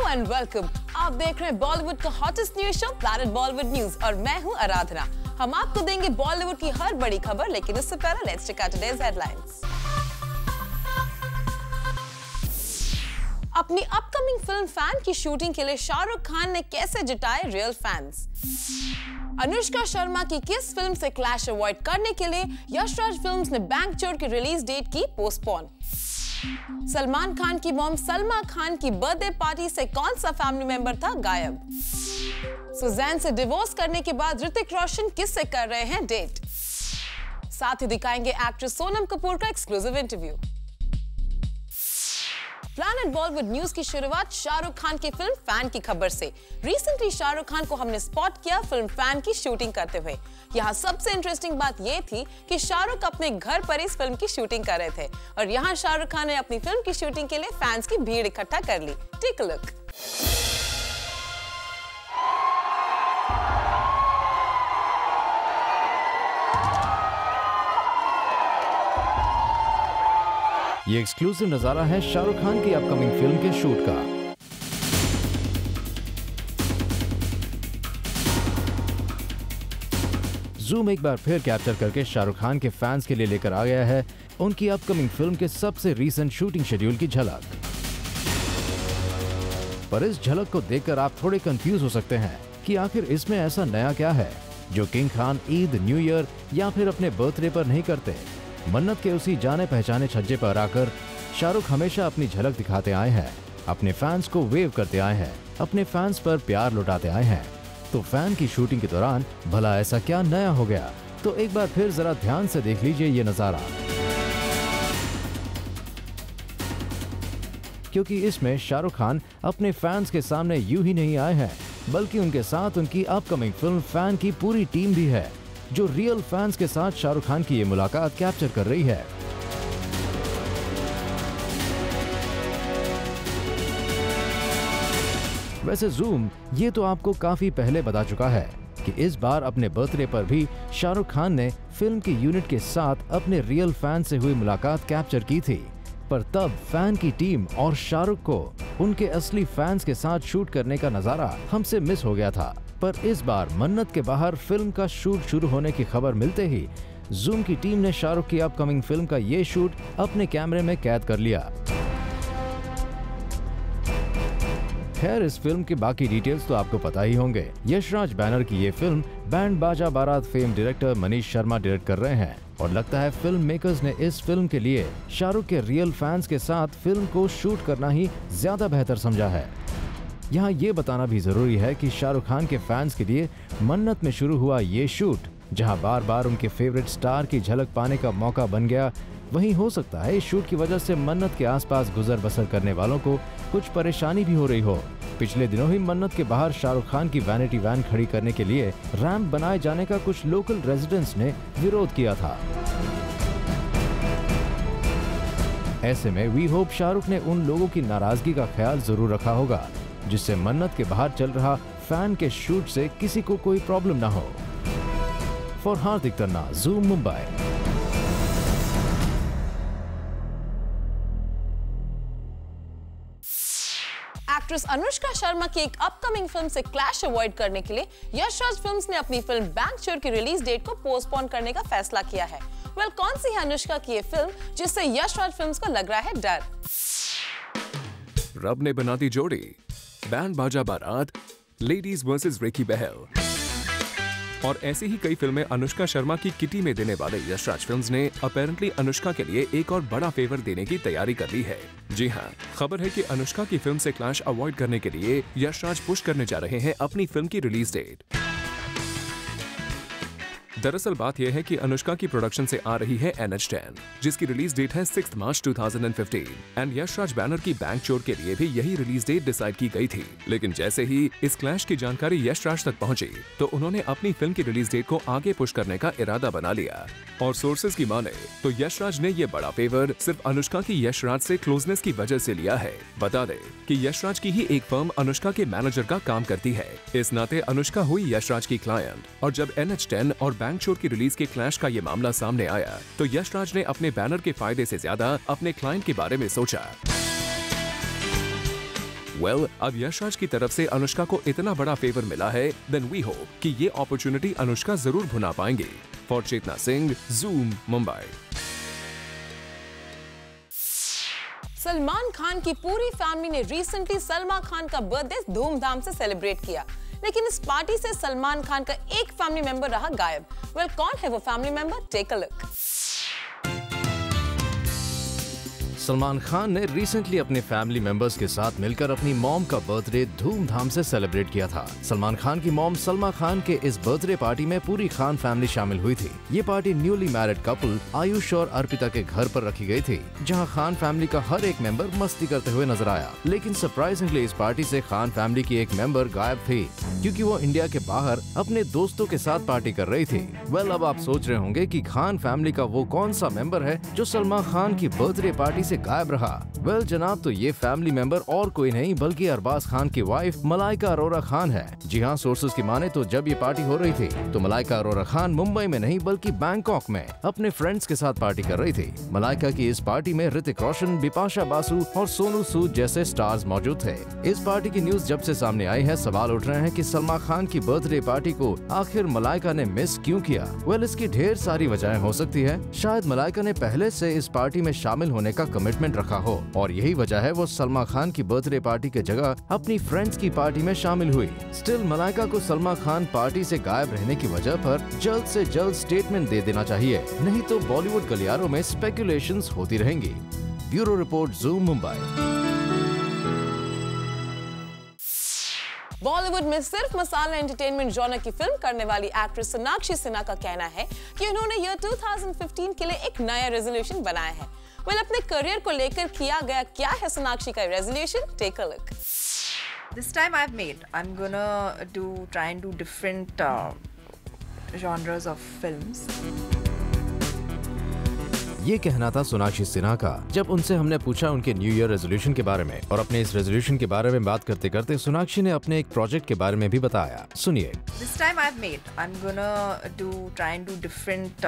And welcome. आप देख रहे हैं बॉलीवुड का hottest news show planet Bollywood news और मैं हूं आराधना। हम आपको देंगे बॉलीवुड की हर बड़ी खबर, लेकिन उससे पहले let's check out today's headlines. अपनी अपकमिंग फिल्म फैन की शूटिंग के लिए शाहरुख खान ने कैसे जुटाए रियल फैंस। अनुष्का शर्मा की किस फिल्म से क्लैश अवॉइड करने के लिए यशराज फिल्म्स ने बैंक चोर की रिलीज डेट की पोस्टपोन। सलमान खान की मॉम सलमा खान की बर्थडे पार्टी से कौन सा फैमिली मेंबर था गायब। सुजैन से डिवोर्स करने के बाद ऋतिक रोशन किससे कर रहे हैं डेट। साथ ही दिखाएंगे एक्ट्रेस सोनम कपूर का exclusive interview. Planet Bollywood news की शुरुआत शाहरुख खान की फिल्म फैन की खबर से। रिसेंटली शाहरुख खान को हमने स्पॉट किया फिल्म फैन की शूटिंग करते हुए। यहाँ सबसे इंटरेस्टिंग बात ये थी कि शाहरुख अपने घर पर इस फिल्म की शूटिंग कर रहे थे और यहाँ शाहरुख खान ने अपनी फिल्म की शूटिंग के लिए फैंस की भीड़ इकट्ठा कर ली। Take a look. ये एक्सक्लूसिव नजारा है शाहरुख खान की अपकमिंग फिल्म के शूट का। जूम एक बार फिर कैप्चर करके शाहरुख खान के फैंस के लिए लेकर आ गया है उनकी अपकमिंग फिल्म के सबसे रीसेंट शूटिंग शेड्यूल की झलक। पर इस झलक को देखकर आप थोड़े कंफ्यूज हो सकते हैं कि आखिर इसमें ऐसा नया क्या है जो king Khan Eid, new year या फिर अपने बर्थडे पर नहीं करते। मन्नत के उसी जाने पहचाने छज्जे पर आकर शाहरुख हमेशा अपनी झलक दिखाते आए हैं, अपने फैंस को वेव करते आए हैं, अपने फैंस पर प्यार लुटाते आए हैं। तो फैन की शूटिंग के दौरान भला ऐसा क्या नया हो गया, तो एक बार फिर जरा ध्यान से देख लीजिए ये नजारा, क्योंकि इसमें शाहरुख खान अपने फैंस के सामने यूं ही नहीं आए हैं, बल्कि उनके साथ उनकी अपकमिंग फिल्म फैन की पूरी टीम भी है जो रियल फैंस के साथ शाहरुख खान की ये मुलाकात कैप्चर कर रही है। वैसे जूम ये तो आपको काफी पहले बता चुका है कि इस बार अपने बर्थडे पर भी शाहरुख खान ने फिल्म की यूनिट के साथ अपने रियल फैन से हुई मुलाकात कैप्चर की थी। पर तब फैन की टीम और शाहरुख को उनके असली फैंस के साथ शूट करने का नजारा हमसे मिस हो गया था। पर इस बार मन्नत के बाहर फिल्म का शूट शुरू होने की खबर मिलते ही जूम की टीम ने शाहरुख की अपकमिंग फिल्म का ये शूट अपने कैमरे में कैद कर लिया। खैर, इस फिल्म की बाकी डिटेल्स तो आपको पता ही होंगे। यशराज बैनर की ये फिल्म बैंड बाजा बारात fame director Manish Sharma direct कर रहे हैं और लगता है फिल्म मेकर्स ने इस फिल्म के लिए शाहरुख के रियल फैंस के साथ फिल्म को शूट करना ही ज्यादा बेहतर समझा है। यहाँ ये बताना भी जरूरी है कि शाहरुख खान के फैंस के लिए मन्नत में शुरू हुआ ये शूट, जहाँ बार बार उनके फेवरेट स्टार की झलक पाने का मौका बन गया, वहीं हो सकता है इस शूट की वजह से मन्नत के आसपास गुजर बसर करने वालों को कुछ परेशानी भी हो रही हो। पिछले दिनों ही मन्नत के बाहर शाहरुख खान की वैनिटी वैन खड़ी करने के लिए रैंप बनाए जाने का कुछ लोकल रेजिडेंट्स ने विरोध किया था। ऐसे में वी होप शाहरुख ने उन लोगों की नाराजगी का ख्याल जरूर रखा होगा, जिससे मन्नत के बाहर चल रहा फैन के शूट से किसी को कोई प्रॉब्लम ना हो। For Hardik Tanna, zoom Mumbai. Actress Anushka Sharma की एक अपकमिंग फिल्म से क्लैश अवॉइड करने के लिए यशराज फिल्म्स ने अपनी फिल्म बैंक चोर की रिलीज डेट को पोस्टपोन करने का फैसला किया है। कौन सी है अनुष्का की ये फिल्म जिससे यशराज फिल्म्स को लग रहा है डर। रब ने बना दी जोड़ी, बैंड बाजा बारात, लेडीज वर्सेस रिकी बहल और ऐसी ही कई फिल्में अनुष्का शर्मा की किटी में देने वाले यशराज फिल्म्स ने अपेरेंटली अनुष्का के लिए एक और बड़ा फेवर देने की तैयारी कर ली है। जी हाँ, खबर है कि अनुष्का की फिल्म से क्लैश अवॉइड करने के लिए यशराज पुश करने जा रहे हैं अपनी फिल्म की रिलीज डेट। दरअसल बात यह है कि अनुष्का की प्रोडक्शन से आ रही है NH10, जिसकी रिलीज डेट है 6 मार्च 2015 एंड यशराज बैनर की बैंक चोर के लिए भी यही रिलीज डेट डिसाइड की गई थी। लेकिन जैसे ही इस क्लैश की जानकारी यशराज तक पहुंची तो उन्होंने अपनी फिल्म की रिलीज डेट को आगे पुश करने का इरादा बना लिया। और सोर्सेज की माने तो यशराज ने ये बड़ा फेवर सिर्फ अनुष्का की यशराज से क्लोजनेस की वजह से लिया है। बता दें कि यशराज की ही एक फर्म अनुष्का के मैनेजर का काम करती है, इस नाते अनुष्का हुई यशराज की क्लाइंट। और जब NH10 और बैंक चोर की रिलीज के क्लैश का ये मामला सामने आया तो यशराज ने अपने बैनर के फायदे से ज्यादा अपने क्लाइंट के बारे में सोचा। वेल, अब यशराज की तरफ से अनुष्का को इतना बड़ा फेवर मिला है, देन वी होप कि ये अपॉर्चुनिटी अनुष्का जरूर भुना पाएंगे। For Chetna Singh, Zoom, Mumbai. सलमान खान की पूरी फैमिली ने रिसेंटली सलमान खान का बर्थडे धूमधाम से सेलिब्रेट किया, लेकिन इस पार्टी से सलमान खान का एक फैमिली मेंबर रहा गायब। वेल, कौन है वो family member? Take a look. Salman Khan ने रिसेंटली अपने फैमिली मेंबर्स के साथ मिलकर अपनी मॉम का बर्थडे धूमधाम से सेलिब्रेट किया था। सलमान खान की मॉम सलमा खान के इस बर्थडे पार्टी में पूरी खान फैमिली शामिल हुई थी। ये party newly married couple Ayush और अर्पिता के घर पर रखी गई थी, जहां खान फैमिली का हर एक मेंबर मस्ती करते हुए नजर आया। लेकिन सरप्राइजिंगली इस पार्टी से खान फैमिली की एक मेंबर गायब थी, क्योंकि वो इंडिया के बाहर अपने दोस्तों के साथ पार्टी कर रही थी। वेल, अब आप सोच रहे होंगे कि खान फैमिली का वो कौन सा मेंबर है जो सलमान खान की बर्थडे पार्टी से गायब रहा। वेल जनाब, तो ये फैमिली मेंबर और कोई नहीं बल्कि अरबाज खान की वाइफ मलाइका अरोरा खान है। जी हाँ, सोर्सेज की माने तो जब ये पार्टी हो रही थी तो मलाइका अरोरा खान मुंबई में नहीं बल्कि बैंकॉक में अपने फ्रेंड्स के साथ पार्टी कर रही थी। मलाइका की इस पार्टी में ऋतिक रोशन, बिपाशा बासु और सोनू सूद जैसे स्टार्स मौजूद थे। इस पार्टी की न्यूज जब से सामने आई है, सवाल उठ रहे हैं कि सलमान खान की बर्थडे पार्टी को आखिर मलाइका ने मिस क्यों किया। वेल, इसकी ढेर सारी वजहें हो सकती है। शायद मलाइका ने पहले से इस पार्टी में शामिल होने का कमिटमेंट रखा हो और यही वजह है वो सलमान खान की बर्थडे पार्टी के जगह अपनी फ्रेंड्स की पार्टी में शामिल हुई। स्टिल मलाइका को सलमान खान पार्टी से गायब रहने की वजह पर जल्द से जल्द स्टेटमेंट दे देना चाहिए, नहीं तो बॉलीवुड गलियारों में स्पेकुलेशंस होती रहेंगी। Bureau report, Zoom, Mumbai. Bollywood में सिर्फ मसाला एंटरटेनमेंट जॉनर की फिल्म करने वाली एक्ट्रेस सोनाक्षी सिन्हा का कहना है कि उन्होंने ईयर 2015 के लिए एक नया रेजोल्यूशन बनाया है। वेल, अपने करियर को लेकर किया गया क्या है सोनाक्षी का resolution? Take a look. This time I'm gonna try and do different genres of films. ये कहना था सोनाक्षी सिन्हा का जब उनसे हमने पूछा उनके न्यू ईयर रेजोल्यूशन के बारे में। और अपने इस रेजोल्यूशन के बारे में बात करते करते सोनाक्षी ने अपने एक प्रोजेक्ट के बारे में भी बताया। सुनिए। This time I'm gonna try and do different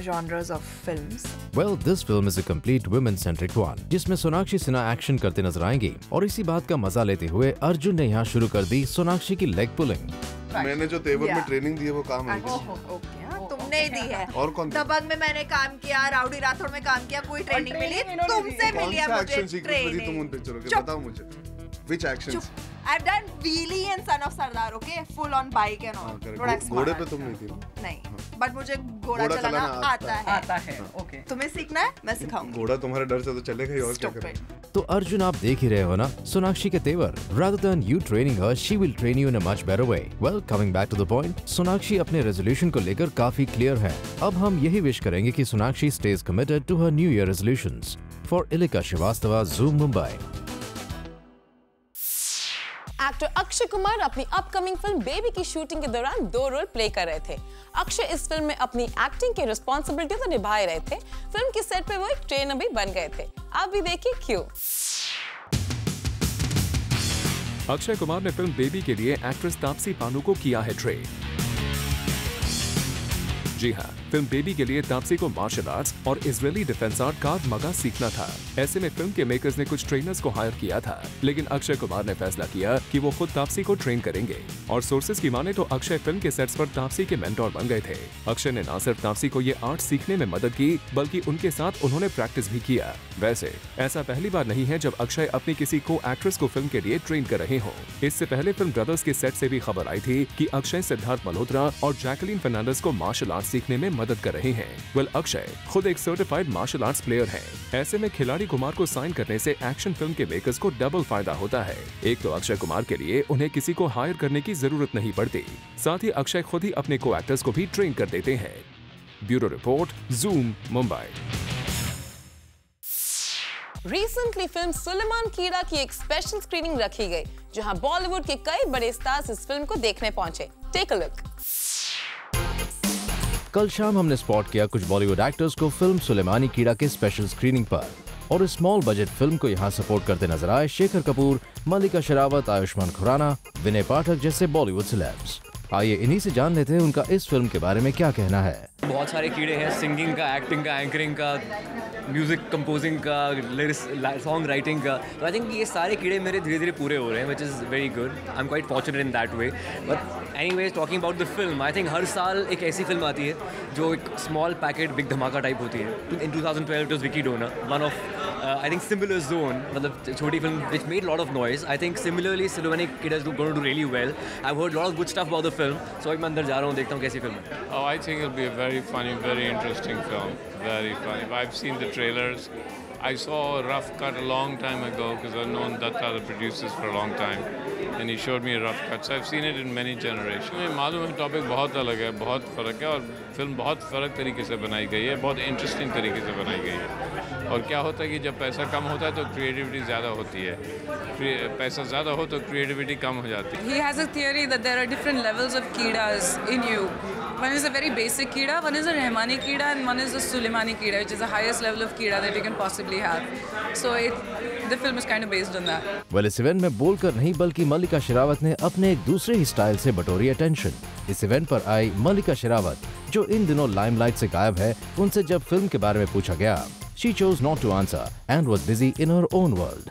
genres of films. Well, this film is a complete women-centric one, जिसमें सोनाक्षी सिन्हा एक्शन करते नजर आएंगी। और इसी बात का मजा लेते हुए अर्जुन ने यहाँ शुरू कर दी सोनाक्षी की लेग पुलिंग। मैंने जो तेवर में ट्रेनिंग दी है वो काम है। तुमने ही दी है। और कौन? दबंग में मैंने काम किया, राउडी राठौड़ में काम किया, कोई ट्रेनिंग मिली? तुमसे मिली है मुझे ट्रेनिंग। तुम उन पिक्चरों के बताओ मुझे। Which actions? I've done Wheelie and Son of Sardar, okay? Full on bike and all. घोड़े पे तुम नहीं थी ना? नहीं, बट मुझे घोड़ा चलाना आता है। ओके। तुम्हें सीखना है, मैं सिखाऊंगी। घोड़ा तुम्हारे डर से तो चलेगा ही, और क्या करें? तो अर्जुन, आप देख ही रहे हो ना सोनाक्षी के तेवर। Rather than you training her, she will train you in a much better way. Well, coming back to the point, Sonakshi अपने रेजोल्यूशन को लेकर काफी क्लियर है। अब हम यही विश करेंगे कि Sonakshi stays committed to her New Year resolutions. For Ilika Srivastava, Zoom, Mumbai. Actor Akshay Kumar अपनी अपकमिंग फिल्म बेबी की शूटिंग के दौरान 2 रोल प्ले कर रहे थे। अक्षय इस फिल्म में अपनी एक्टिंग की रिस्पॉन्सिबिलिटी तो निभा रहे थे, फिल्म की सेट पे वो एक ट्रेनर भी बन गए थे। आप भी देखिए क्यों। अक्षय कुमार ने फिल्म बेबी के लिए एक्ट्रेस तापसी पानू को किया है ट्रेन। जी हाँ, फिल्म बेबी के लिए तापसी को मार्शल आर्ट्स और इजरायली डिफेंस आर्ट का मगा सीखना था। ऐसे में फिल्म के मेकर्स ने कुछ ट्रेनर्स को हायर किया था, लेकिन अक्षय कुमार ने फैसला किया कि वो खुद तापसी को ट्रेन करेंगे। और सोर्सेज की माने तो अक्षय फिल्म के सेट्स पर तापसी के मेंटोर बन गए थे। अक्षय ने न सिर्फ तापसी को ये आर्ट सीखने में मदद की, बल्कि उनके साथ उन्होंने प्रैक्टिस भी किया। वैसे ऐसा पहली बार नहीं है जब अक्षय अपनी किसी को एक्ट्रेस को फिल्म के लिए ट्रेन कर रहे हों। इससे पहले फिल्म ब्रदर्स के सेट से भी खबर आई थी कि अक्षय सिद्धार्थ मल्होत्रा और जैकलीन फर्नांडिस को मार्शल आर्ट सीखने में मदद कर रहे हैं। वेल, अक्षय खुद एक सर्टिफाइड मार्शल आर्ट्स प्लेयर हैं। ऐसे में खिलाड़ी कुमार को साइन करने से एक्शन फिल्म के मेकर्स को डबल फायदा होता है। एक तो अक्षय कुमार के लिए उन्हें किसी को हायर करने की जरूरत नहीं पड़ती, साथ ही अक्षय खुद ही अपने को एक्टर्स को भी ट्रेन कर देते हैं। Bureau report, Zoom, Mumbai. Recently film Suleman Keeda की एक स्पेशल स्क्रीनिंग रखी गई, जहां बॉलीवुड के कई बड़े स्टार्स इस फिल्म को देखने पहुंचे। Take a look. कल शाम हमने स्पॉट किया कुछ बॉलीवुड एक्टर्स को फिल्म सुलेमानी कीड़ा के स्पेशल स्क्रीनिंग पर, और इस स्मॉल बजट फिल्म को यहाँ सपोर्ट करते नजर आए शेखर कपूर, मल्लिका शेरावत, आयुष्मान खुराना, विनय पाठक जैसे बॉलीवुड सेलेब्स। आइए इन्हीं से जान लेते हैं उनका इस फिल्म के बारे में क्या कहना है। बहुत सारे कीड़े हैं, सिंगिंग का, एक्टिंग का, एंकरिंग का, म्यूज़िक कंपोजिंग का, सॉन्ग राइटिंग का। तो आई थिंक ये सारे कीड़े मेरे धीरे धीरे पूरे हो रहे हैं, which is very good. I am quite fortunate in that way. But anyways, talking about the film, I think हर साल एक ऐसी फिल्म आती है जो एक स्मॉल पैकेट बिग धमाका टाइप होती है। In 2012 it was Vicky Donor, one of I think similar zone, मतलब छोटी film which made lot of noise. I think similarly Siloni kid is going to do really well. I heard lot of good stuff about the film, so मैं अंदर जा रहा हूँ, देखता हूँ कैसी फिल्म है। Oh, I think it'll be a very funny, very interesting film. Very funny. I've seen the trailers. I saw a rough cut a long time ago because I've known Datta, the producers, for a long time. And he showed me a rough cut. So I've seen it in many generations. मुझे मालूम है topic बहुत अलग है, बहुत फ़र्क है और फिल्म बहुत फ़र्क तरीके से बनाई गई है, बहुत इंटरेस्टिंग तरीके से बनाई गई है। और क्या होता है कि जब पैसा कम होता है तो क्रिएटिविटी ज़्यादा होती है, पैसा ज़्यादा हो तो क्रिएटिविटी कम हो जाती है। He has a theory that there are different levels of Keedas in you. One is a very basic Keeda, one is a Rahmani Keeda, and one is a Suleimani Keeda, which is the highest level of Keeda that you can possibly have. So the film is kind of based on that. Well, इस event में बोलकर नहीं बल्कि मल्लिका शेरावत ने अपने एक दूसरे ही style से बटोरी अटेंशन। इस इवेंट पर आई मल्लिका शेरावत, जो इन दिनों लाइमलाइट से गायब है, उनसे जब फिल्म के बारे में पूछा गया, she chose not to answer and was busy in her own world.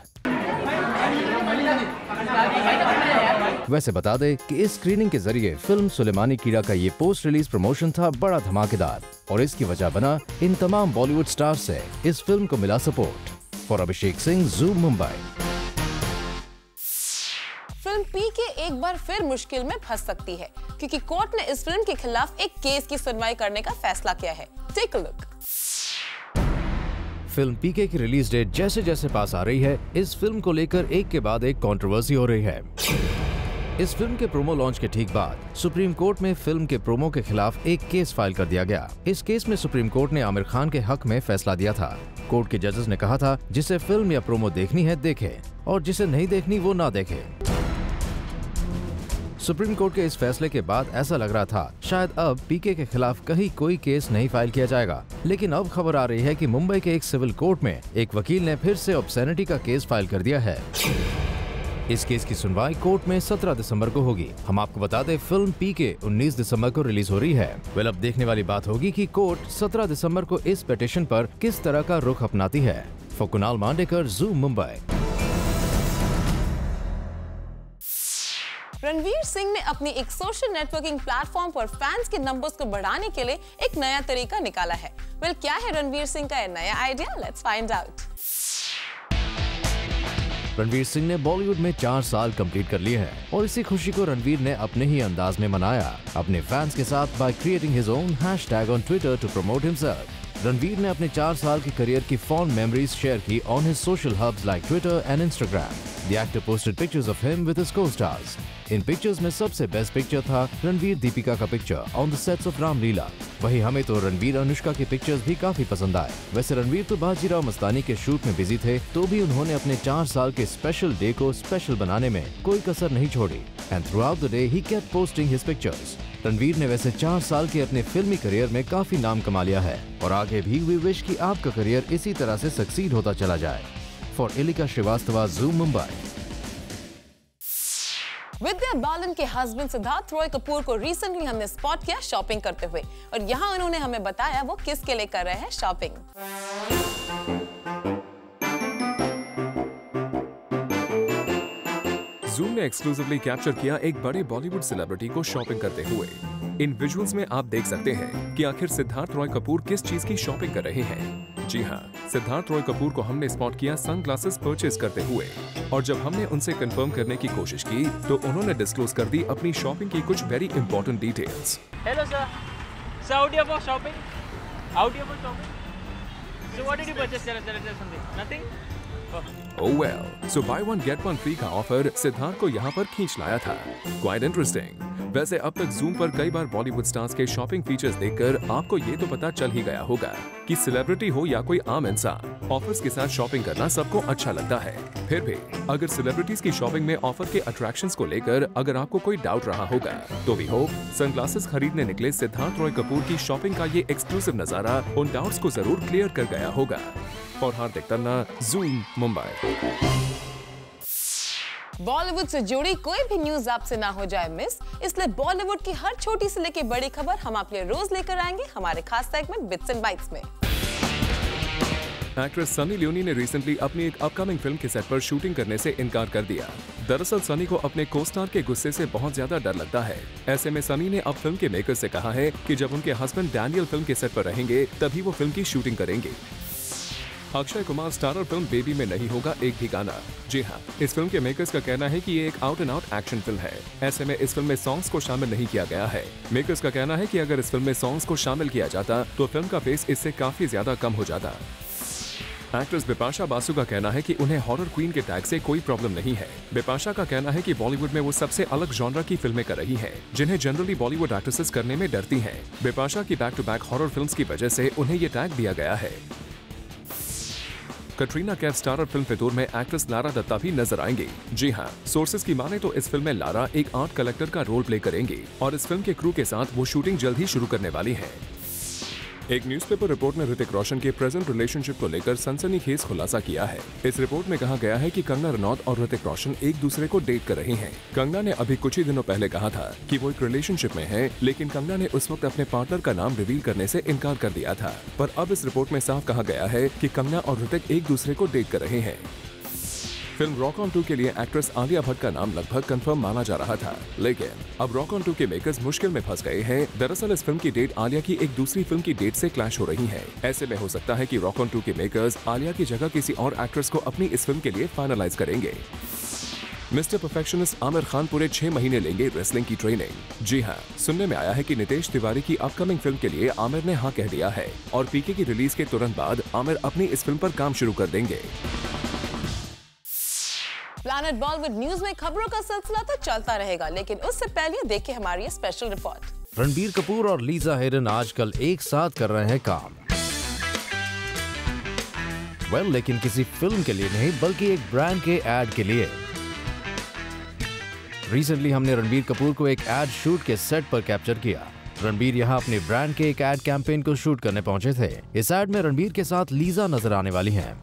वैसे बता दे कि इस स्क्रीनिंग के जरिए फिल्म सुलेमानी कीड़ा का ये पोस्ट रिलीज प्रमोशन था बड़ा धमाकेदार और इसकी वजह बना इन तमाम बॉलीवुड स्टार्स से इस फिल्म को मिला support. For Abhishek Singh, Zoom Mumbai. Film PK एक बार फिर मुश्किल में फंस सकती है क्योंकि कोर्ट ने इस फिल्म के खिलाफ एक केस की सुनवाई करने का फैसला किया है। Take a look. Film PK की रिलीज डेट जैसे जैसे पास आ रही है, इस फिल्म को लेकर एक के बाद एक कंट्रोवर्सी हो रही है। इस फिल्म के प्रोमो लॉन्च के ठीक बाद सुप्रीम कोर्ट में फिल्म के प्रोमो के खिलाफ एक केस फाइल कर दिया गया। इस केस में सुप्रीम कोर्ट ने आमिर खान के हक में फैसला दिया था। कोर्ट के जजेस ने कहा था जिसे फिल्म या प्रोमो देखनी है देखे और जिसे नहीं देखनी वो ना देखे। सुप्रीम कोर्ट के इस फैसले के बाद ऐसा लग रहा था शायद अब पीके के खिलाफ कहीं कोई केस नहीं फाइल किया जाएगा, लेकिन अब खबर आ रही है कि मुंबई के एक सिविल कोर्ट में एक वकील ने फिर से ऑब्सैनिटी का केस फाइल कर दिया है। इस केस की सुनवाई कोर्ट में 17 दिसंबर को होगी। हम आपको बता दें फिल्म पीके 19 दिसंबर को रिलीज हो रही है। वेल, अब देखने वाली बात होगी कि कोर्ट 17 दिसंबर को इस पिटीशन पर किस तरह का रुख अपनाती है। For Kunal Mandekar, Zoom Mumbai. रणवीर सिंह ने अपनी एक सोशल नेटवर्किंग प्लेटफॉर्म पर फैंस के नंबर्स को बढ़ाने के लिए एक नया तरीका निकाला है। वेल, क्या है रणवीर सिंह का यह नया idea? Let's find out. Ranveer Singh ने बॉलीवुड में 4 साल कंप्लीट कर लिए हैं और इसी खुशी को रणवीर ने अपने ही अंदाज में मनाया अपने फैंस के साथ by creating his own hashtag on Twitter to promote himself. Ranveer ने अपने 4 साल की करियर की फॉन्ड मेमोरीज शेयर की on his social hubs like Twitter and Instagram. The actor posted pictures of him with his co-stars. इन pictures में सबसे best picture था रणवीर दीपिका का picture on the sets of Ramleela. वहीं हमें तो रणवीर अनुष्का के पिक्चर्स भी काफी पसंद आए। वैसे रणवीर तो बाजीराव मस्तानी के शूट में बिजी थे, तो भी उन्होंने अपने 4 साल के स्पेशल डे को स्पेशल बनाने में कोई कसर नहीं छोड़ी। And through out the day he kept posting his pictures. Ranveer ने वैसे 4 साल के अपने फिल्मी करियर में काफी नाम कमा लिया है और आगे भी वी विश कि आपका करियर इसी तरह से सक्सीड होता चला जाए। For Ilika Srivastava, Zoom Mumbai. विद्या बालन के हस्बैंड सिद्धार्थ रॉय कपूर को रिसेंटली हमने स्पॉट किया शॉपिंग करते हुए और यहाँ उन्होंने हमें बताया वो किसके लिए कर रहे हैं शॉपिंग। ज़ूम ने एक्सक्लूसिवली कैप्चर किया एक बड़े बॉलीवुड सेलिब्रिटी को शॉपिंग करते हुए। इन विजुअल्स में आप देख सकते हैं कि आखिर सिद्धार्थ रॉय कपूर किस चीज की शॉपिंग कर रहे हैं। जी हाँ, सिद्धार्थ रॉय कपूर को हमने स्पॉट किया सनग्लासेस परचेज करते हुए और जब हमने उनसे कंफर्म करने की कोशिश की तो उन्होंने डिस्क्लोज कर दी अपनी शॉपिंग की कुछ very important details. Hello sir, out here for shopping? Out here for shopping? So what did you purchase? Something? Nothing? Oh well, so buy one get one free का ऑफर सिद्धार्थ को यहाँ पर खींच लाया था। Quite interesting। वैसे अब तक ज़ूम पर कई बार बॉलीवुड स्टार्स के शॉपिंग फीचर्स देखकर आपको ये तो पता चल ही गया होगा कि सेलिब्रिटी हो या कोई आम इंसान, ऑफर्स के साथ शॉपिंग करना सबको अच्छा लगता है। फिर भी अगर सेलिब्रिटीज की शॉपिंग में ऑफर के अट्रैक्शंस को लेकर अगर आपको कोई डाउट रहा होगा तो वी होप सनग्लासेस खरीदने निकले सिद्धार्थ रॉय कपूर की शॉपिंग का ये एक्सक्लूसिव नजारा उन डाउट्स को जरूर क्लियर कर गया होगा। और हार्दिक तन्ना, ज़ूम मुंबई। बॉलीवुड से जुड़ी कोई भी न्यूज आपसे ना हो जाए मिस, इसलिए बॉलीवुड की हर छोटी से लेके बड़ी खबर हम आपके लिए रोज लेकर आएंगे हमारे खास सेगमेंट बिट्स एंड बाइट्स में। एक्ट्रेस सनी लियोनी ने रिसेंटली अपनी एक अपकमिंग फिल्म के सेट पर शूटिंग करने से इनकार कर दिया। दरअसल सनी को अपने को स्टार के गुस्से से बहुत ज्यादा डर लगता है। ऐसे में सनी ने अब फिल्म के मेकर से कहा है कि जब उनके हस्बैंड डैनियल फिल्म के सेट पर रहेंगे तभी वो फिल्म की शूटिंग करेंगे। Akshay Kumar starrer film baby में नहीं होगा एक भी गाना। जी हाँ, इस फिल्म के मेकर्स का कहना है कि ये एक out and out action film है। ऐसे में इस फिल्म में सॉन्ग्स को शामिल नहीं किया गया है। मेकर्स का कहना है कि अगर इस फिल्म में सॉन्ग्स को शामिल किया जाता तो फिल्म का पेस इससे काफी ज्यादा कम हो जाता। एक्ट्रेस बिपाशा बासु का कहना है कि उन्हें हॉरर क्वीन के टैग से कोई प्रॉब्लम नहीं है। बिपाशा का कहना है कि बॉलीवुड में वो सबसे अलग जॉनरा की फिल्में कर रही हैं, जिन्हें जनरली बॉलीवुड एक्ट्रेसेस करने में डरती हैं। बिपाशा की back to back horror films की वजह से उन्हें ये टैग दिया गया है। कटरीना कैफ स्टारर फिल्म फितूर में एक्ट्रेस लारा दत्ता भी नजर आएंगी। जी हाँ, सोर्सेज की माने तो इस फिल्म में लारा एक आर्ट कलेक्टर का रोल प्ले करेंगी और इस फिल्म के क्रू के साथ वो शूटिंग जल्द ही शुरू करने वाली है। एक न्यूज़पेपर रिपोर्ट ने ऋतिक रोशन के प्रेजेंट रिलेशनशिप को लेकर सनसनीखेज खुलासा किया है। इस रिपोर्ट में कहा गया है कि कंगना रनौत और ऋतिक रोशन एक दूसरे को डेट कर रही हैं। कंगना ने अभी कुछ ही दिनों पहले कहा था कि वो एक रिलेशनशिप में है, लेकिन कंगना ने उस वक्त अपने पार्टनर का नाम रिवील करने से इनकार कर दिया था। पर अब इस रिपोर्ट में साफ कहा गया है कि कंगना और ऋतिक एक दूसरे को डेट कर रहे हैं। फिल्म रॉक ऑन 2 के लिए एक्ट्रेस आलिया भट्ट का नाम लगभग कंफर्म माना जा रहा था, लेकिन अब रॉक ऑन 2 के मेकर्स मुश्किल में फंस गए हैं। दरअसल इस फिल्म की डेट आलिया की एक दूसरी फिल्म की डेट से क्लैश हो रही है। ऐसे में हो सकता है कि रॉक ऑन 2 के मेकर्स आलिया की जगह किसी और एक्ट्रेस को अपनी इस फिल्म के लिए फाइनलाइज करेंगे। मिस्टर परफेक्शनिस्ट आमिर खान पूरे 6 महीने लेंगे रेसलिंग की ट्रेनिंग। जी हाँ, सुनने में आया है कि नितेश तिवारी की अपकमिंग फिल्म के लिए आमिर ने हाँ कह दिया है और पीके की रिलीज के तुरंत बाद आमिर अपनी इस फिल्म पर काम शुरू कर देंगे। प्लैनेट बॉलीवुड न्यूज में खबरों का सिलसिला तो चलता रहेगा, लेकिन उससे पहले देखिए हमारी ये स्पेशल रिपोर्ट। रणबीर कपूर और लीजा हेरन आजकल एक साथ कर रहे हैं काम। लेकिन किसी फिल्म के लिए नहीं, बल्कि एक ब्रांड के एड के लिए। रिसेंटली हमने रणबीर कपूर को एक एड शूट के सेट पर कैप्चर किया। रणबीर यहाँ अपने ब्रांड के एक एड कैंपेन को शूट करने पहुंचे थे। इस एड में रणबीर के साथ लीजा नजर आने वाली हैं।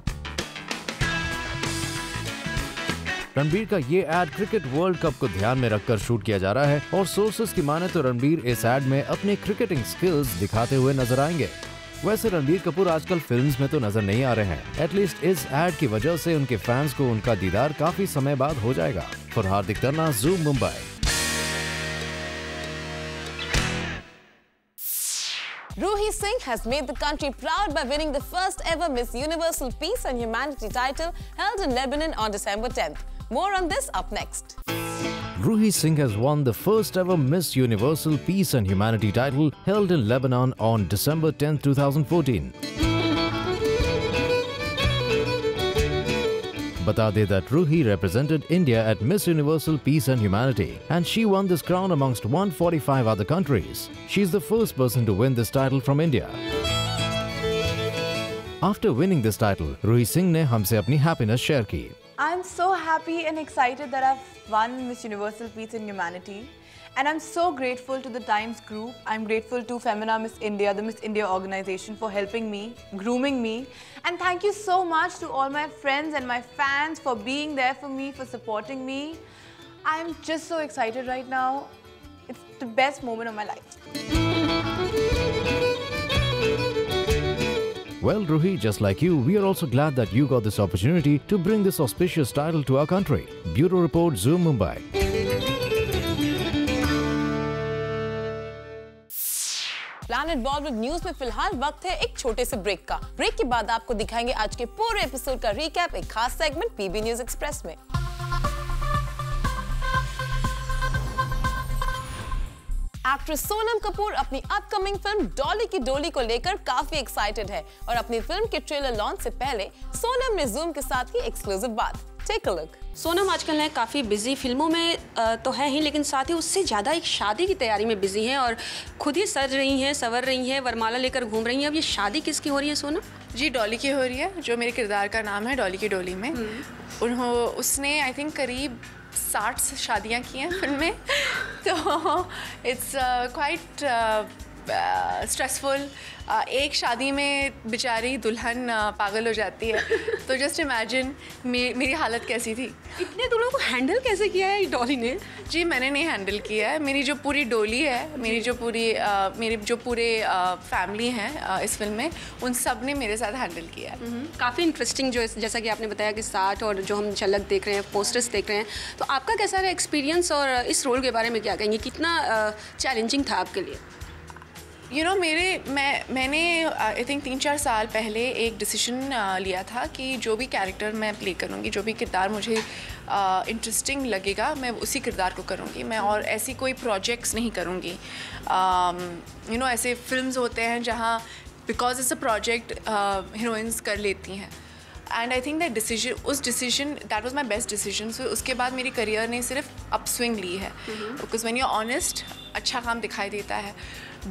रणबीर का ये एड क्रिकेट वर्ल्ड कप को ध्यान में रखकर शूट किया जा रहा है और सोर्सेस की माने तो रणबीर इस एड में अपने क्रिकेटिंग स्किल्स दिखाते हुए नजर आएंगे। वैसे रणबीर कपूर आजकल फिल्म्स में तो नजर नहीं आ रहे हैं। एटलीस्ट इस एड की वजह से उनके फैंस को उनका दीदार काफी समय बाद हो जाएगा। For Hardik Tarna, Zoom Mumbai. Ruhi Singh has made the country proud by winning the first ever Miss Universal Peace and Humanity title held in Lebanon on December 10th. More on this up next. Ruhi Singh has won the first ever Miss Universal Peace and Humanity title held in Lebanon on December 10, 2014. बता दें that Ruhi represented India at Miss Universal Peace and Humanity and she won this crown amongst 145 other countries. She is the first person to win this title from India. After winning this title, Ruhi Singh ने हमसे अपनी happiness share की. I'm so happy and excited that I've won Miss Universal Peace and Humanity. And I'm so grateful to the Times Group. I'm grateful to Femina Miss India, the Miss India organization, for helping me, grooming me. And thank you so much to all my friends and my fans for being there for me, for supporting me. I'm just so excited right now. It's the best moment of my life. Well, Ruhi, just like you, we are also glad that you got this opportunity to bring this auspicious title to our country. Bureau Report, Zoom Mumbai. Planet Bollywood news में फिलहाल वक्त है एक छोटे से break का। Break के बाद आपको दिखाएंगे आज के पूरे एपिसोड का रिकैप एक खास सेगमेंट पीबी न्यूज एक्सप्रेस में। एक्ट्रेस सोनम कपूर अपनी अपकमिंग फिल्म डॉली की डोली को लेकर काफी एक्साइटेड है और अपनी फिल्म के ट्रेलर लॉन्च से पहले सोनम ने ज़ूम के साथ की एक्सक्लूसिव बात। Take a look. सोनम आजकल है काफ़ी बिजी, फिल्मों में तो है ही, लेकिन साथ ही उससे ज़्यादा एक शादी की तैयारी में बिजी हैं और खुद ही सज रही हैं, संवर रही हैं, वरमाला लेकर घूम रही हैं। अब ये शादी किसकी हो रही है सोनम? जी डॉली की हो रही है, जो मेरे किरदार का नाम है डॉली की डोली में। उसने आई थिंक करीब 60 शादियाँ की हैं फिल्म में। तो इट्स क्वाइट स्ट्रेसफुल। एक शादी में बेचारी दुल्हन पागल हो जाती है, तो जस्ट इमेजिन मेरी हालत कैसी थी। इतने दुल्हों को हैंडल कैसे किया है डॉली ने? जी मैंने नहीं हैंडल किया है, मेरी जो पूरी डोली है, मेरी जो पूरे फैमिली हैं इस फिल्म में, उन सब ने मेरे साथ हैंडल किया है। काफ़ी इंटरेस्टिंग जो जैसा कि आपने बताया कि 60 और जो हम झलक देख रहे हैं, पोस्टर्स देख रहे हैं, तो आपका कैसा रहा एक्सपीरियंस और इस रोल के बारे में क्या कहेंगे? कितना चैलेंजिंग था आपके लिए? मैंने आई थिंक 3-4 साल पहले एक डिसीजन लिया था कि जो भी कैरेक्टर मैं प्ले करूँगी, जो भी किरदार मुझे इंटरेस्टिंग लगेगा, मैं उसी किरदार को करूँगी मैं, और ऐसी कोई प्रोजेक्ट्स नहीं करूँगी। ऐसे फिल्म्स होते हैं जहाँ because it's a project heroines कर लेती हैं, and I think that was my best decision. So उसके बाद मेरी करियर ने सिर्फ अपस्विंग ली है, because when you are honest अच्छा काम दिखाई देता है।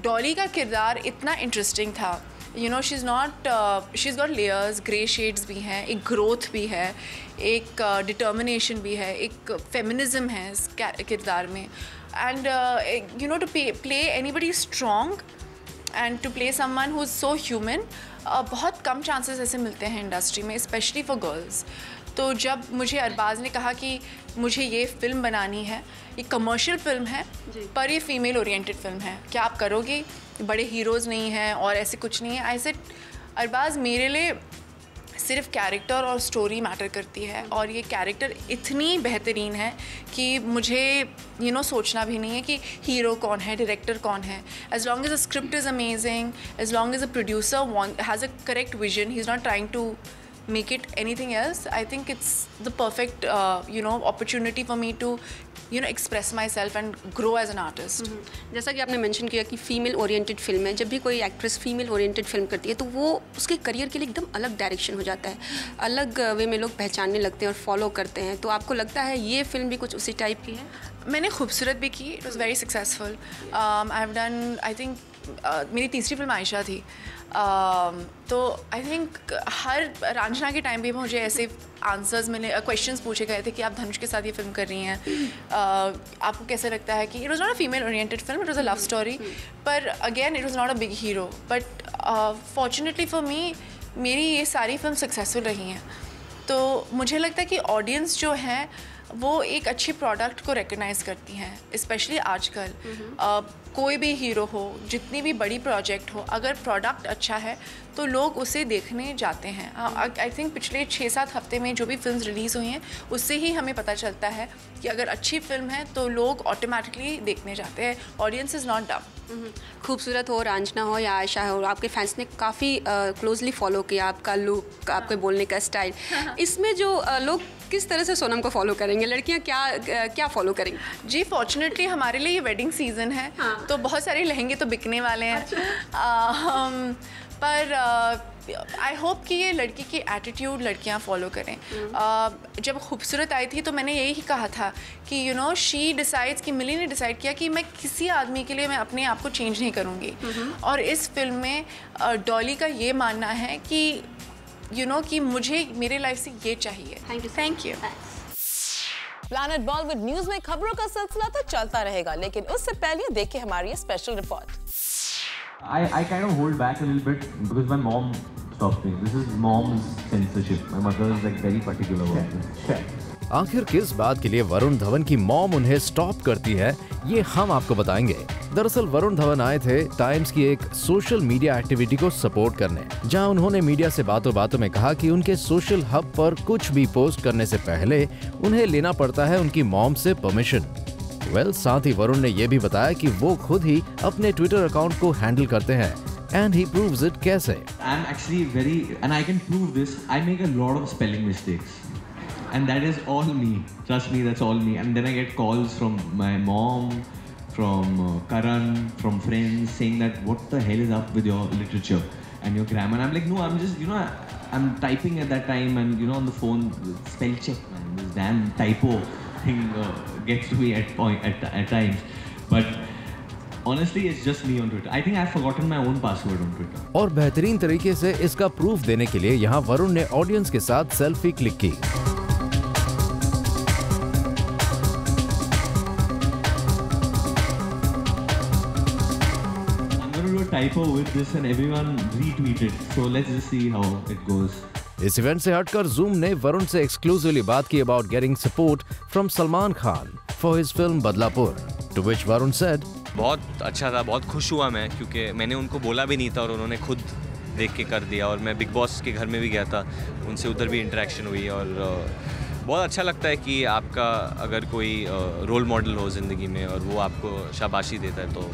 डॉली का किरदार इतना इंटरेस्टिंग था, she is got layers, grey shades भी हैं, एक ग्रोथ भी है, एक डिटर्मिनेशन भी है, एक फेमिनिज्म है इस किरदार में, and to play anybody strong and to play someone who is so human, बहुत कम चांसेस ऐसे मिलते हैं इंडस्ट्री में, स्पेशली फॉर गर्ल्स। तो जब मुझे अरबाज़ ने कहा कि मुझे ये फ़िल्म बनानी है, ये कमर्शियल फ़िल्म है पर ये फ़ीमेल ओरिएंटेड फ़िल्म है, क्या आप करोगे? बड़े हीरोज़ नहीं हैं और ऐसे कुछ नहीं है। आई सेड अरबाज़ मेरे लिए सिर्फ कैरेक्टर और स्टोरी मैटर करती है, और ये कैरेक्टर इतनी बेहतरीन है कि मुझे सोचना भी नहीं है कि हीरो कौन है, डायरेक्टर कौन है। As long as a script is amazing, as long as a producer has a correct vision, he is not trying to make it anything else, I think it's the perfect opportunity for me to express myself and grow as an artist. जैसा कि आपने mention किया कि female oriented film है, जब भी कोई actress female oriented film करती है तो वो उसके करियर के लिए एकदम अलग डायरेक्शन हो जाता है, अलग वे में लोग पहचानने लगते हैं और फॉलो करते हैं। तो आपको लगता है ये फिल्म भी कुछ उसी टाइप की है? मैंने खूबसूरत भी की, it was very successful. I have done, I think मेरी तीसरी फिल्म आयशा थी, तो आई थिंक हर रांझना के टाइम भी मुझे ऐसे आंसर्स मिले, क्वेश्चंस पूछे गए थे कि आप धनुष के साथ ये फिल्म कर रही हैं, आपको कैसे लगता है कि it was not a female oriented film, it was a love story, पर again it was not a big hero, but fortunately for me मेरी ये सारी फिल्म सक्सेसफुल रही हैं। तो मुझे लगता है कि ऑडियंस जो है वो एक अच्छे प्रोडक्ट को रिकग्नाइज करती हैं, स्पेशली आजकल। कोई भी हीरो हो, जितनी भी बड़ी प्रोजेक्ट हो, अगर प्रोडक्ट अच्छा है तो लोग उसे देखने जाते हैं। आई थिंक पिछले 6-7 हफ्ते में जो भी फिल्म रिलीज़ हुई हैं उससे ही हमें पता चलता है कि अगर अच्छी फिल्म है तो लोग ऑटोमेटिकली देखने जाते हैं। ऑडियंस इज़ नॉट डम। खूबसूरत हो, रांझना हो या आयशा हो, आपके फैंस ने काफ़ी क्लोजली फॉलो किया आपका लुक, आपके बोलने का स्टाइल। इसमें जो लोग किस तरह से सोनम को फॉलो करेंगे, लड़कियां क्या फॉलो करेंगी? जी फॉर्चुनेटली हमारे लिए ये वेडिंग सीज़न है, तो बहुत सारे लहंगे तो बिकने वाले हैं। पर आई होप कि ये लड़की की एटीट्यूड लड़कियां फॉलो करें। जब खूबसूरत आई थी तो मैंने यही कहा था कि शी डिसाइड्स, कि मिली ने डिसाइड किया कि मैं किसी आदमी के लिए मैं अपने आप को चेंज नहीं करूँगी। और इस फिल्म में डॉली का ये मानना है कि कि मुझे मेरे लाइफ से ये चाहिए। Thank you. Planet Bollywood news में खबरों का सिलसिला तो चलता रहेगा, लेकिन उससे पहले देखिए हमारी ये special report. I kind of hold back a little bit because my mom stopped me. This is mom's censorship. My mother is like very particular about this. आखिर किस बात के लिए वरुण धवन की मॉम उन्हें स्टॉप करती है, ये हम आपको बताएंगे। दरअसल वरुण धवन आए थे टाइम्स की एक सोशल मीडिया एक्टिविटी को सपोर्ट करने, जहां उन्होंने मीडिया से बातों बातों में कहा कि उनके सोशल हब पर कुछ भी पोस्ट करने से पहले उन्हें लेना पड़ता है उनकी मॉम से परमिशन। साथ ही वरुण ने ये भी बताया कि वो खुद ही अपने ट्विटर अकाउंट को हैंडल करते हैं, and he proves it कैसे। I'm actually very, and I can prove this, I make a lot of spelling mistakes. And that is all me. Trust me, that's all me. And then I get calls from my mom, from Karan, from friends saying that what the hell is up with your literature and your grammar. And I'm like, no, I'm just, I'm typing at that time and, on the phone, spell check, man. This damn typo thing gets to me at times. But honestly, it's just me on Twitter. I think I've forgotten my own password on Twitter. और बेहतरीन तरीके से इसका proof देने के लिए यहाँ वरुण ने ऑडियंस के साथ सेल्फी क्लिक की। typo with this and everyone retweeted. So let's just see how it goes. इस इवेंट से हटकर जूम ने वरुण से एक्सक्लूसिवली बात की about getting support from Salman Khan for his film Badlapur, to which Varun said, बहुत अच्छा था, बहुत खुश हुआ मैं, क्योंकि मैंने उनको बोला भी नहीं था और उन्होंने खुद देख के कर दिया। और मैं बिग बॉस के घर में भी गया था, उनसे उधर भी इंटरेक्शन हुई और बहुत अच्छा लगता है कि आपका अगर कोई रोल मॉडल हो ज़िंदगी में और वो आपको शाबाशी देता है तो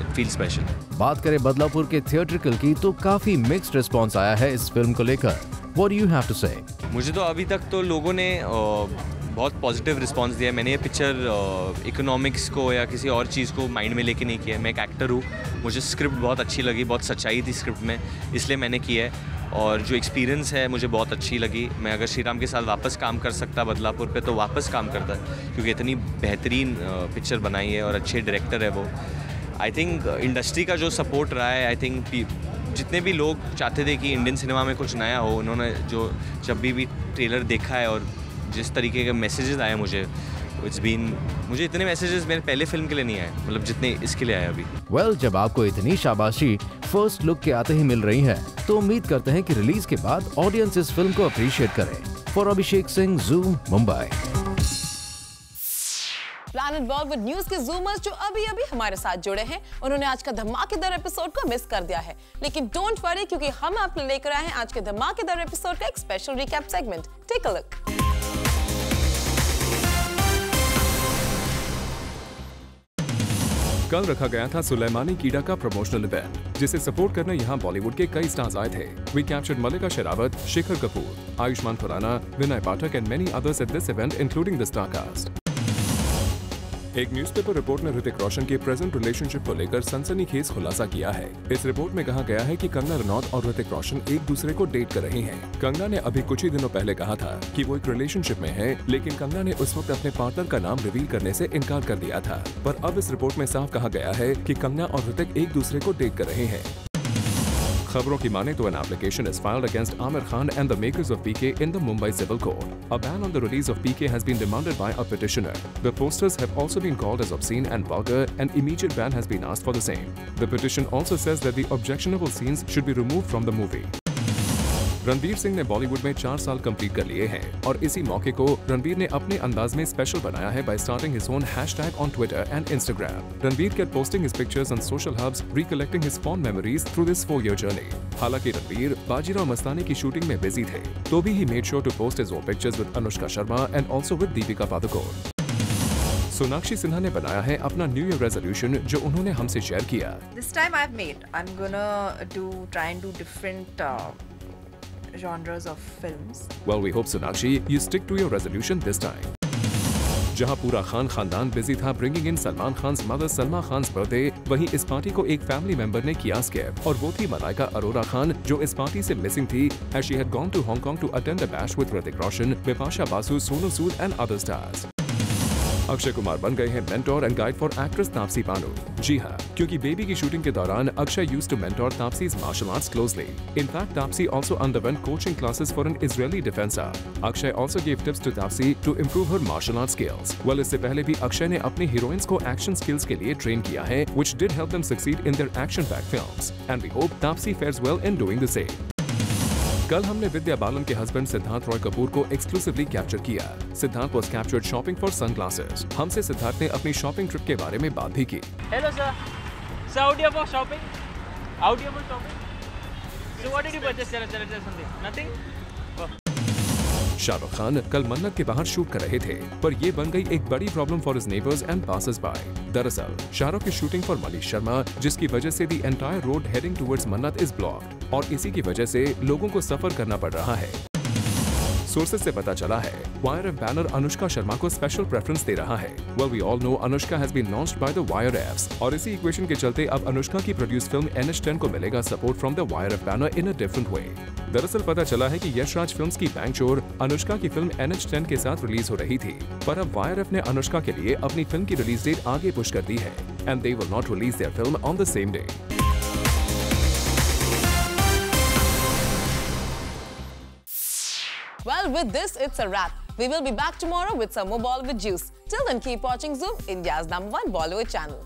इट फील स्पेशल। बात करें बदलापुर के थिएट्रिकल की तो काफी मिक्स्ड रिस्पॉन्स आया है इस फिल्म को लेकर। What do you have to say? मुझे तो अभी तक तो लोगों ने बहुत पॉजिटिव रिस्पांस दिया है। मैंने ये पिक्चर इकोनॉमिक्स को या किसी और चीज़ को माइंड में लेके नहीं किया है। मैं एक एक्टर हूँ, मुझे स्क्रिप्ट बहुत अच्छी लगी, बहुत सच्चाई थी स्क्रिप्ट में, इसलिए मैंने किया है। और जो एक्सपीरियंस है मुझे बहुत अच्छी लगी। मैं अगर श्रीराम के साथ वापस काम कर सकता बदलापुर पे तो वापस काम करता, क्योंकि इतनी बेहतरीन पिक्चर बनाई है और अच्छे डायरेक्टर है वो। आई थिंक इंडस्ट्री का जो सपोर्ट रहा है, आई थिंक जितने भी लोग चाहते थे कि इंडियन सिनेमा में कुछ नया हो, उन्होंने जो जब भी ट्रेलर देखा है और जिस तरीके के मैसेजेस आए मुझे इतने मैसेजेस मेरे पहले फिल्म के लिए नहीं आए, मतलब जितने इसके लिए आए अभी। Well, जब आपको इतनी शाबाशी फर्स्ट लुक के आते ही मिल रही है तो उम्मीद करते हैं कि रिलीज के बाद ऑडियंस इस फिल्म को अप्रिशिएट करे। For Abhishek Singh, Zoom, Mumbai. Planet Bollywood news के जूमर्स जो अभी हमारे साथ जुड़े हैं, उन्होंने आज का धमाकेदार एपिसोड को मिस कर दिया है, लेकिन डोंट वरी क्योंकि हम आपके लिए लेकर आए हैं आज के धमाकेदार एपिसोड का एक special recap segment. Take a look. कल रखा गया था सुलेमानी कीड़ा का प्रमोशनल इवेंट, जिसे सपोर्ट करने यहाँ बॉलीवुड के कई स्टार्स आए थे। We captured Mallika Sherawat, Shekhar Kapur, Ayushmann Khurana, Vinay Pathak and many others at this event including the star cast. एक न्यूज़पेपर रिपोर्ट ने ऋतिक रोशन के प्रेजेंट रिलेशनशिप को लेकर सनसनीखेज खुलासा किया है। इस रिपोर्ट में कहा गया है कि कंगना रनौत और ऋतिक रोशन एक दूसरे को डेट कर रही हैं। कंगना ने अभी कुछ ही दिनों पहले कहा था कि वो एक रिलेशनशिप में है, लेकिन कंगना ने उस वक्त अपने पार्टनर का नाम रिवील करने से इनकार कर दिया था। पर अब इस रिपोर्ट में साफ कहा गया है कि कंगना और ऋतिक एक दूसरे को डेट कर रहे हैं। खबरों की माने तो an application is filed against Aamir Khan and the makers of PK in the Mumbai Civil Court. A ban on the release of PK has been demanded by a petitioner. The posters have also been called as obscene and vulgar, and immediate ban has been asked for the same. The petition also says that the objectionable scenes should be removed from the movie. Ranveer Singh ने बॉलीवुड में 4 साल complete कर लिए हैं और इसी मौके को रणवीर ने अपने अंदाज में स्पेशल बनाया है by starting his own hashtag on Twitter and Instagram. Ranveer kept posting his pictures on social hubs, recollecting his fond memories through this 4-year journey. हालांकि रणवीर बाजीराव मस्तानी की शूटिंग में बिजी थे, तो भी he made sure to post his own pictures with Anushka Sharma and also with Deepika Padukone. Sonakshi Sinha ने बनाया है अपना न्यू ईयर रेजोल्यूशन जो उन्होंने हमसे शेयर किया। This time I've made. I'm gonna try and do different genres of films. Well, we hope Sonakshi, you stick to your resolution this time. जहां पूरा खान खानदान बिजी था bringing in Salman Khan mother Salma Khan birthday, वहीं इस पार्टी को एक family member ने किया स्किप और वो थी मलाइका अरोरा खान, जो इस पार्टी से मिसिंग थी as she had gone to Hong Kong to attend a bash with Hrithik Roshan, Bipasha Basu, Sonu Sood and other stars. Akshay Kumar बन गए हैं mentor and guide for actress Taapsee Pannu. जी हाँ, क्योंकि बेबी की शूटिंग के दौरान Akshay used to mentor Taapsee's martial arts closely. In fact, Taapsee also underwent coaching classes for an Israeli defenser. Akshay also gave tips to Taapsee to improve her martial arts skills. Well, इससे पहले भी अक्षय ने अपनी heroines को action skills के लिए train किया है, which did help them succeed in their action-packed films. And we hope Taapsee fares well in doing the same. कल हमने विद्या बालन के हस्बैंड सिद्धार्थ रॉय कपूर को एक्सक्लूसिवली कैप्चर किया। Siddharth was captured shopping for sunglasses. हमसे सिद्धार्थ ने अपनी शॉपिंग ट्रिप के बारे में बात भी की। Hello sir, so out here for shopping? Out here for shopping? So what did you purchase? Something? Nothing? Oh. Shahrukh Khan कल मन्नत के बाहर शूट कर रहे थे, पर ये बन गई एक बड़ी problem for his neighbours and passers bye. दरअसल शाहरुख की शूटिंग फॉर मनीष शर्मा, जिसकी वजह से the entire road heading towards मन्नत इज ब्लॉक्ड और इसी की वजह से लोगों को सफर करना पड़ रहा है। सोर्सेज से पता चला है YRF बैनर अनुष्का शर्मा को स्पेशल प्रेफरेंस दे रहा है। Well, we all know Anushka has been launched by the YRFs और इसी इक्वेशन के चलते अब अनुष्का की प्रोड्यूस फिल्म NH10 को मिलेगा support from the YRF banner in a different way. दरअसल पता चला है कि यश राज फिल्म्स की बैंक चोर अनुष्का की फिल्म NH10 के साथ रिलीज हो रही थी, पर अब YRF ने अनुष्का के लिए अपनी फिल्म की रिलीज डेट आगे पुश कर दी है and they will not release there film on the same day. Well, with this, it's a wrap. We will be back tomorrow with some more Bollywood juice. Till then, keep watching Zoom, India's #1 Bollywood channel.